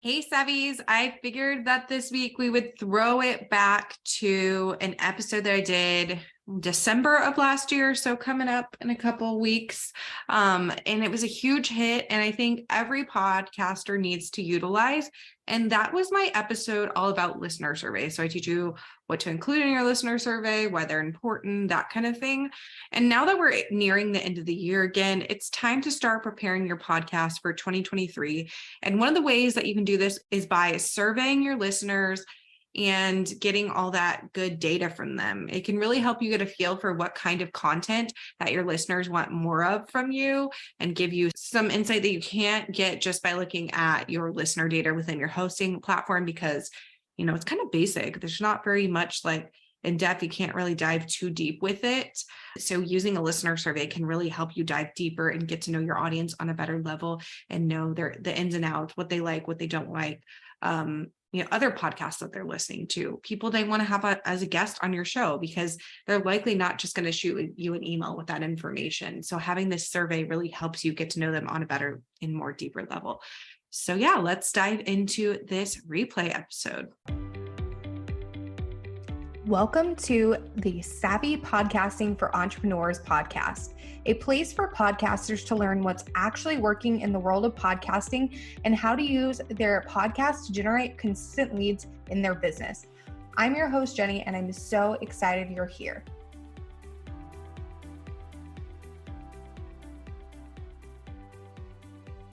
Hey, Savvies. I figured that this week we would throw it back to an episode that I did December of last year, so coming up in a couple weeks. And it was a huge hit, and I think every podcaster needs to utilize. And that was my episode all about listener surveys. So I teach you what to include in your listener survey, why they're important, that kind of thing. And now that we're nearing the end of the year again, it's time to start preparing your podcast for 2023. And one of the ways that you can do this is by surveying your listeners and getting all that good data from them. It can really help you get a feel for what kind of content that your listeners want more of from you and give you some insight that you can't get just by looking at your listener data within your hosting platform because, it's kind of basic. There's not very much in depth. You can't really dive too deep with it. So using a listener survey can really help you dive deeper and get to know your audience on a better level and know the ins and outs, what they like, what they don't like, other podcasts that they're listening to, people they want to have as a guest on your show, because they're likely not just going to shoot you an email with that information. So having this survey really helps you get to know them on a better and more deeper level. So yeah, let's dive into this replay episode. Welcome to the Savvy Podcasting for Entrepreneurs podcast, a place for podcasters to learn what's actually working in the world of podcasting and how to use their podcast to generate consistent leads in their business. I'm your host, Jenny, and I'm so excited you're here.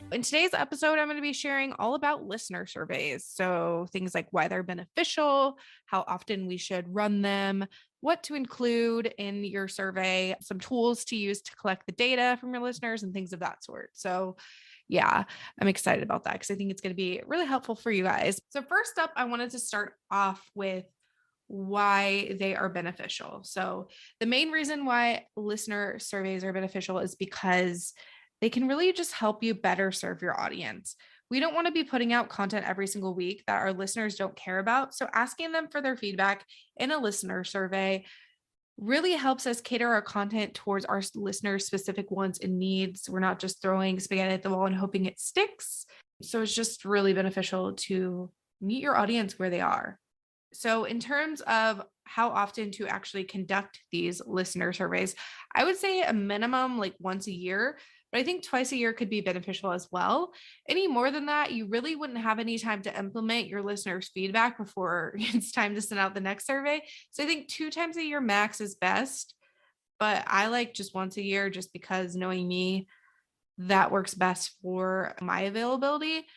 In today's episode, I'm going to be sharing all about listener surveys. So things like why they're beneficial, how often we should run them, what to include in your survey, some tools to use to collect the data from your listeners and things of that sort. So yeah, I'm excited about that because I think it's going to be really helpful for you guys. So first up, I wanted to start off with why they are beneficial. So the main reason why listener surveys are beneficial is because they can really just help you better serve your audience. We don't want to be putting out content every single week that our listeners don't care about. So asking them for their feedback in a listener survey really helps us cater our content towards our listeners' specific wants and needs. We're not just throwing spaghetti at the wall and hoping it sticks. So it's just really beneficial to meet your audience where they are. So in terms of how often to actually conduct these listener surveys, I would say a minimum once a year. But I think twice a year could be beneficial as well. Any more than that, you really wouldn't have any time to implement your listeners' feedback before it's time to send out the next survey. So I think 2 times a year max is best. But I like just once a year just because, knowing me, that works best for my availability.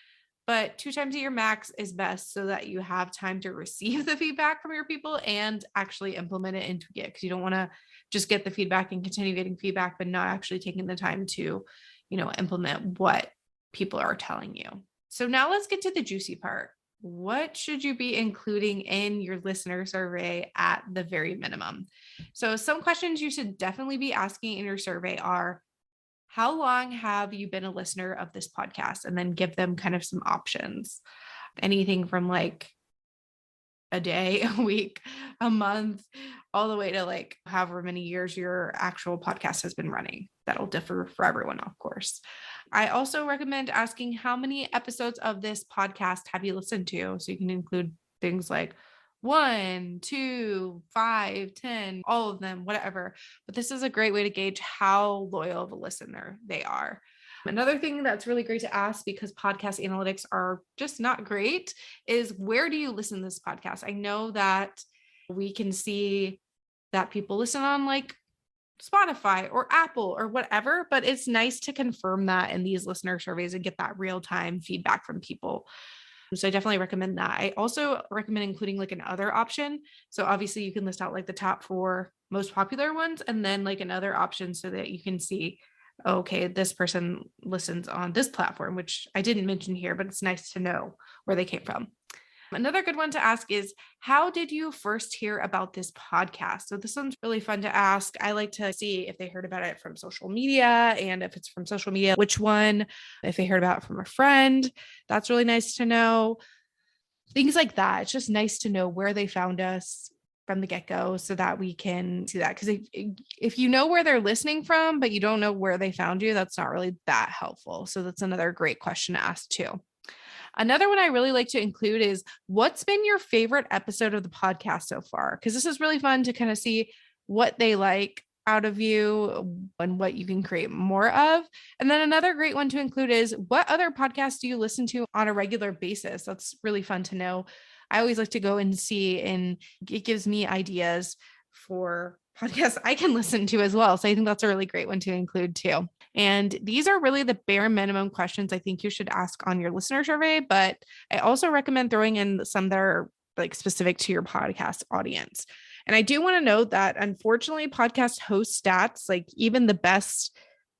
But 2 times a year max is best so that you have time to receive the feedback from your people and actually implement it into it, because you don't want to just get the feedback and continue getting feedback, but not actually taking the time to, implement what people are telling you. So now let's get to the juicy part. What should you be including in your listener survey at the very minimum? So some questions you should definitely be asking in your survey are, how long have you been a listener of this podcast? And then give them kind of some options. Anything from a day, a week, a month, all the way to however many years your actual podcast has been running. That'll differ for everyone, of course. I also recommend asking, how many episodes of this podcast have you listened to? So you can include things like 1, 2, 5, 10, all of them, whatever. But this is a great way to gauge how loyal of a listener they are. Another thing that's really great to ask, because podcast analytics are just not great, is where do you listen to this podcast? I know that we can see that people listen on Spotify or Apple or whatever, but it's nice to confirm that in these listener surveys and get that real-time feedback from people. So I definitely recommend that. I also recommend including an other option. So obviously you can list out the top 4 most popular ones, and then another option so that you can see, okay, this person listens on this platform, which I didn't mention here, but it's nice to know where they came from. Another good one to ask is, how did you first hear about this podcast? So this one's really fun to ask. I like to see if they heard about it from social media, and if it's from social media, which one. If they heard about it from a friend, that's really nice to know. Things like that. It's just nice to know where they found us from the get-go so that we can see that. Because if you know where they're listening from, but you don't know where they found you, that's not really that helpful. So that's another great question to ask too. Another one I really like to include is what's been your favorite episode of the podcast so far? Because this is really fun to kind of see what they like out of you and what you can create more of. And then another great one to include is what other podcasts do you listen to on a regular basis? That's really fun to know. I always like to go and see, and it gives me ideas for podcasts I can listen to as well. So I think that's a really great one to include too. And these are really the bare minimum questions I think you should ask on your listener survey. But I also recommend throwing in some that are like specific to your podcast audience. And I do want to note that unfortunately, podcast host stats, like even the best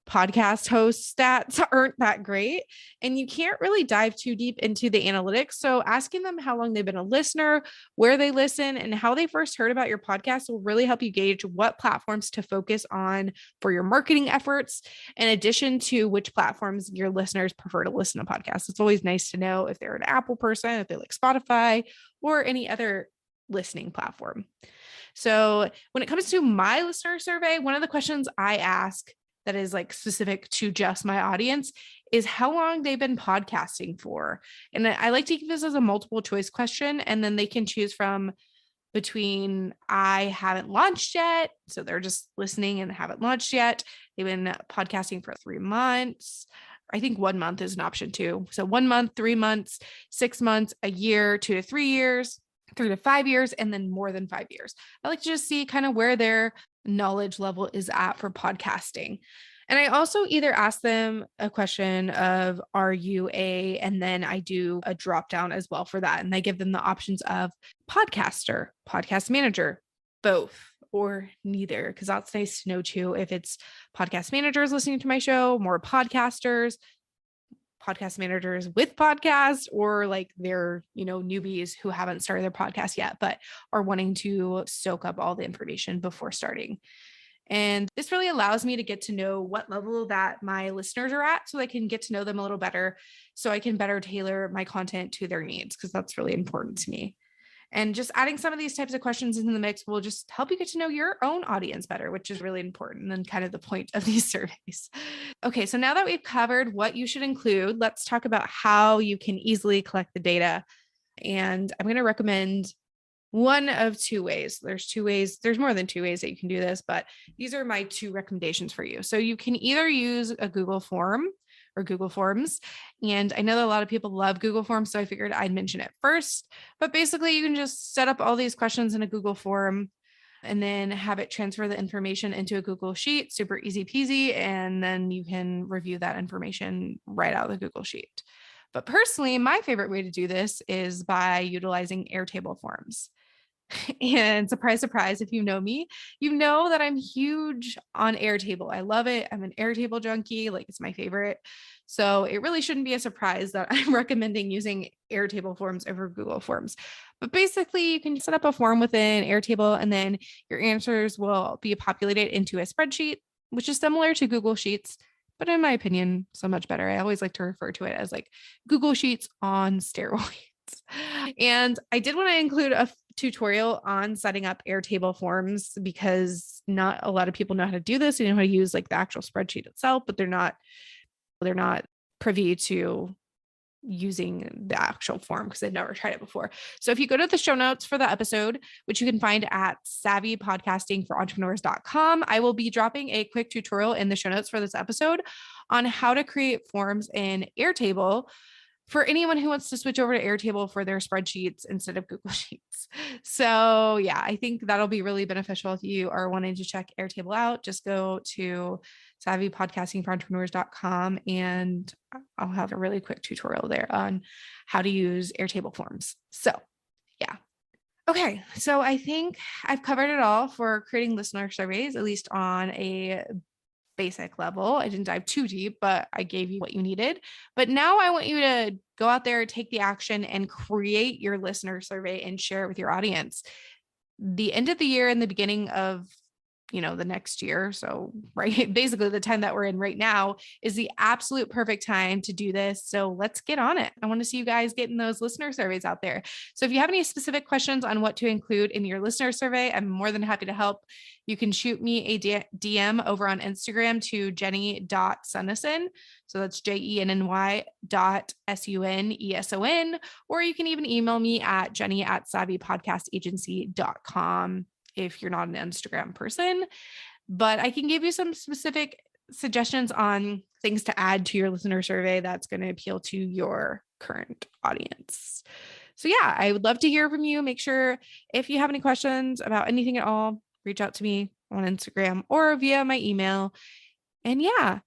podcast host stats, aren't that great. And you can't really dive too deep into the analytics. So asking them how long they've been a listener, where they listen, and how they first heard about your podcast will really help you gauge what platforms to focus on for your marketing efforts, in addition to which platforms your listeners prefer to listen to podcasts. It's always nice to know if they're an Apple person, if they like Spotify, or any other listening platform. So when it comes to my listener survey, one of the questions I ask that is like specific to just my audience is how long they've been podcasting for. And I like to keep this as a multiple choice question, and then they can choose from between I haven't launched yet. So they're just listening and haven't launched yet. They've been podcasting for 3 months. I think 1 month is an option too. So 1 month, 3 months, 6 months, a year, 2 to 3 years, 3 to 5 years, and then more than 5 years. I like to just see kind of where their knowledge level is at for podcasting. And I also either ask them a question of, are you a, and then I do a drop down as well for that. And I give them the options of podcaster, podcast manager, both, or neither, because that's nice to know too. If it's podcast managers listening to my show, more podcasters, podcast managers with podcasts, or like they're, newbies who haven't started their podcast yet, but are wanting to soak up all the information before starting. And this really allows me to get to know what level that my listeners are at so I can get to know them a little better, so I can better tailor my content to their needs, because that's really important to me. And just adding some of these types of questions into the mix will just help you get to know your own audience better, which is really important and kind of the point of these surveys. Okay, so now that we've covered what you should include, let's talk about how you can easily collect the data. And I'm going to recommend one of 2 ways. There's 2 ways. There's more than 2 ways that you can do this, but these are my 2 recommendations for you. So you can either use a Google form or Google Forms. And I know that a lot of people love Google Forms, so I figured I'd mention it first. But basically, you can just set up all these questions in a Google form and then have it transfer the information into a Google Sheet, super easy peasy. And then you can review that information right out of the Google Sheet. But personally, my favorite way to do this is by utilizing Airtable forms. And surprise, surprise, if you know me, you know that I'm huge on Airtable. I love it. I'm an Airtable junkie. Like, it's my favorite. So it really shouldn't be a surprise that I'm recommending using Airtable forms over Google Forms. But basically, you can set up a form within Airtable, and then your answers will be populated into a spreadsheet, which is similar to Google Sheets, but in my opinion, so much better. I always like to refer to it as like Google Sheets on steroids. And I did want to include a tutorial on setting up Airtable forms, because not a lot of people know how to do this. They know how to use like the actual spreadsheet itself, but they're not privy to using the actual form because they've never tried it before. So if you go to the show notes for the episode, which you can find at savvypodcastingforentrepreneurs.com, I will be dropping a quick tutorial in the show notes for this episode on how to create forms in Airtable for anyone who wants to switch over to Airtable for their spreadsheets instead of Google Sheets. So yeah, I think that'll be really beneficial if you are wanting to check Airtable out. Just go to savvypodcastingforentrepreneurs.com and I'll have a really quick tutorial there on how to use Airtable forms. So yeah. Okay, so I think I've covered it all for creating listener surveys, at least on a basic level. I didn't dive too deep, but I gave you what you needed. But now I want you to go out there, take the action, and create your listener survey and share it with your audience. The end of the year and the beginning of the next year. So, right, basically the time that we're in right now is the absolute perfect time to do this. So let's get on it. I want to see you guys getting those listener surveys out there. So if you have any specific questions on what to include in your listener survey, I'm more than happy to help. You can shoot me a DM over on Instagram to jenny.sunnison. So that's JENNY.SUNESON, or you can even email me at jenny@savvypodcastagency.com if you're not an Instagram person. But I can give you some specific suggestions on things to add to your listener survey that's going to appeal to your current audience. So, yeah, I would love to hear from you. Make sure if you have any questions about anything at all, reach out to me on Instagram or via my email. And yeah.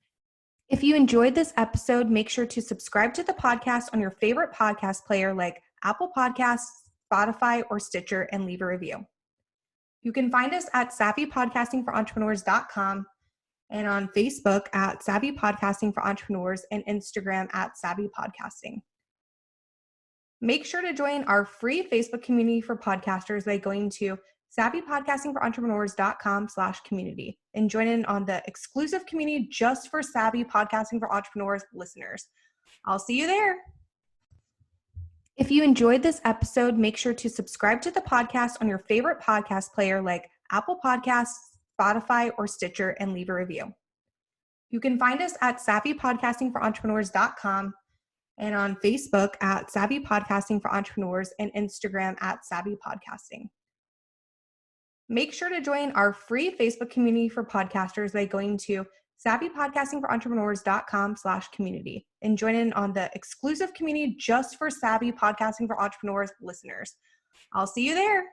If you enjoyed this episode, make sure to subscribe to the podcast on your favorite podcast player like Apple Podcasts, Spotify, or Stitcher, and leave a review. You can find us at savvypodcastingforentrepreneurs.com and on Facebook at Savvy Podcasting for Entrepreneurs and Instagram at Savvy Podcasting. Make sure to join our free Facebook community for podcasters by going to savvypodcastingforentrepreneurs.com/community and join in on the exclusive community just for Savvy Podcasting for Entrepreneurs listeners. I'll see you there. If you enjoyed this episode, make sure to subscribe to the podcast on your favorite podcast player like Apple Podcasts, Spotify, or Stitcher, and leave a review. You can find us at savvypodcastingforentrepreneurs.com and on Facebook at Savvy Podcasting for Entrepreneurs and Instagram at Savvy Podcasting. Make sure to join our free Facebook community for podcasters by going to savvypodcastingforentrepreneurs.com/community and join in on the exclusive community just for Savvy Podcasting for Entrepreneurs listeners. I'll see you there.